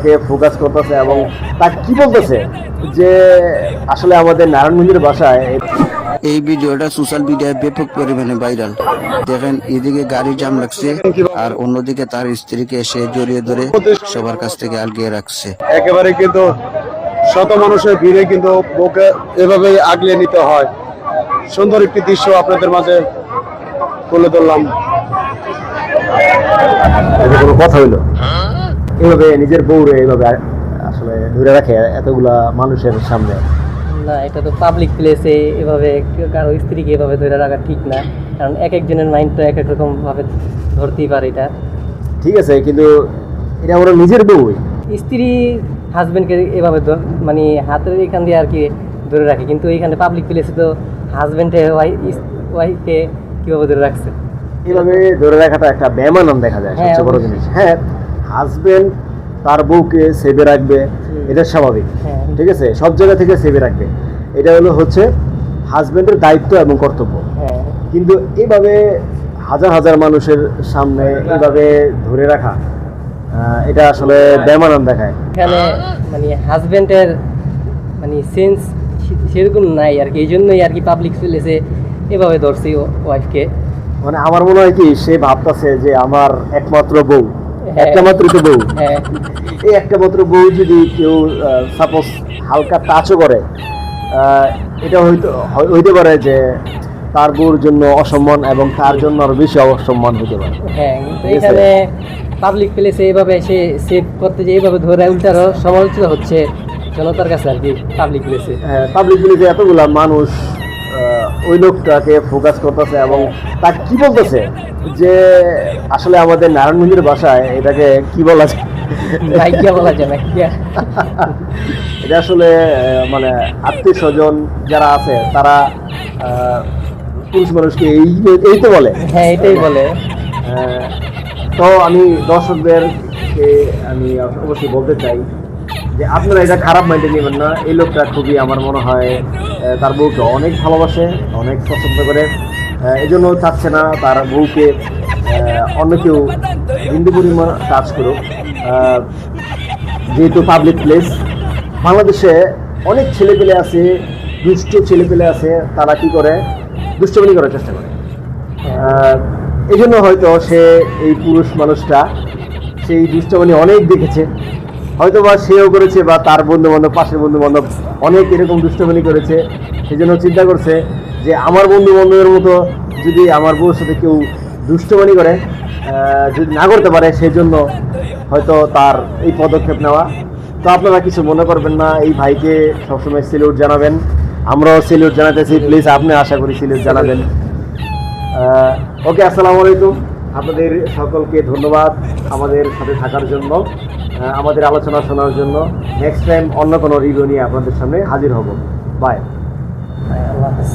কে focus করতেছে এবং তা কি বলতেছে যে আসলে আমাদের নারায়ণগঞ্জের ভাষায় এই ভিডিওটা সোশ্যাল মিডিয়ায় ব্যাপক পরিমাণে ভাইরাল। দেখেন, এদিকে গাড়ি জাম লাগছে আর অন্যদিকে তার স্ত্রীকে এসে জড়িয়ে ধরে সবার কাছ থেকে আগিয়ে রাখছে। একেবারে কিন্তু শত মানুষের ভিড়ে কিন্তু বুকে এভাবেই আগলে নিতে হয়। সুন্দর একটি দৃশ্য আপনাদের মাঝে তুলে ধরলাম। এটা কোনো কথা হইলো? এভাবে নিজের বউরে এইভাবে আসলে ধরে রাখে এতগুলা মানুষের সামনে? না, এটা তো পাবলিক প্লেসে এভাবে কারো স্ত্রীকে এভাবে ধরে রাখা ঠিক না, কারণ এক একজনের মাইন্ড তো এক এক রকম ভাবে ধরতেই পারে। এটা ঠিক আছে, কিন্তু এটা আমার নিজের বউই। স্ত্রী হাজবেন্ডকে এভাবে মানে হাতের এখান দিয়ে আর কি ধরে রাখে, কিন্তু এইখানে পাবলিক প্লেসে তো হাজবেন্ডে ওয়াইফকে কীভাবে ধরে রাখছে? এভাবে ধরে রাখাটা একটা বেমানান দেখা যায়। হ্যাঁ, সবচেয়ে বড় জিনিস, হ্যাঁ, হাজবেন্ড তার বউকে সেভে রাখবে, এটা স্বাভাবিক। হ্যাঁ। ঠিক আছে, সব জায়গা থেকে সেভে রাখবে, এটা হচ্ছে হাজবেন্ডের দায়িত্ব এবং কর্তব্য। হ্যাঁ, কিন্তু এইভাবে হাজার হাজার মানুষের সামনে এইভাবে ধরে রাখা, এটা আসলে বেমানান দেখায়। এখানে মানে হাজবেন্ডের মানে সেন্স সেরকম নাই আর কি, এই জন্যই আর কি পাবলিক প্লেসে এভাবে ধরছি ওয়াইফকে। মানে আমার মনে হয় কি, সে ভাবতেছে যে আমার একমাত্র বউ, হ্যাঁ। একটা মাত্র তো বউ, হ্যাঁ, এই একটা মাত্র বউ যদি কেউ সাপোজ হালকা টাচও করে, এটা হইতে পারে যে তার বউর জন্য অসম্মান এবং তার জন্য আরো বেশি অসম্মান হতে পারে। হ্যাঁ, কিন্তু এখানে পাবলিক প্লেসে এইভাবে সে সেভ করতে যে এইভাবে ধরে উল্টারও সমালোচিত হচ্ছে জনতার কাছে আর কি। পাবলিক প্লেসে পাবলিক প্লেসে এতগুলা মানুষ ওই লোকটাকে ফোকাস করতেছে এবং তা কি বলতেছে যে আসলে আমাদের নারায়ণগঞ্জের ভাষায় এটাকে কি বলা যায়? ভাইকিয়া বলা যায় না। এটা আসলে মানে আত্মীয় স্বজন যারা আছে তারা পুরুষ মানুষকে এই তো বলে। হ্যাঁ, এটাই বলে। তো আমি দর্শকদেরকে আমি অবশ্যই বলতে চাই যে আপনারা এটা খারাপ মাইন্ডে নেবেন না। এই লোকটা খুবই আমার মনে হয় তার বউকে অনেক ভালোবাসে, অনেক পছন্দ করে, এই জন্য চাচ্ছে না তার বউকে অন্য কেউ হিন্দু পরিমাণ কাজ করুক। যেহেতু পাবলিক প্লেস, বাংলাদেশে অনেক ছেলেপেলে আছে, দুষ্ট ছেলেপেলে আছে, তারা কি করে দুষ্টমিনি করার চেষ্টা করে। এই জন্য হয়তো সে এই পুরুষ মানুষটা সেই দুষ্টমিনি অনেক দেখেছে, হয়তো বা সেও করেছে বা তার বন্ধু বান্ধব, পাশের বন্ধু বান্ধব অনেক এরকম দুষ্টমিনি করেছে। সেই জন্য চিন্তা করছে যে আমার বন্ধু বান্ধবের মতো যদি আমার বউর সাথে কেউ দুষ্টমিনি করে, যদি না করতে পারে, সেই জন্য হয়তো তার এই পদক্ষেপ নেওয়া। তো আপনারা কিছু মনে করবেন না, এই ভাইকে সবসময় সেলিউট জানাবেন, আমরাও সেলিউট জানাতেছি। প্লিজ আপনি আশা করি সেলিউট জানাবেন। ওকে, আসসালামু আলাইকুম। আপনাদের সকলকে ধন্যবাদ আমাদের সাথে থাকার জন্য, আমাদের আলোচনা শোনার জন্য। নেক্সট টাইম অন্য কোনো রিভিউ নিয়ে আপনাদের সামনে হাজির হব। বাই। আল্লাহ হাফেজ।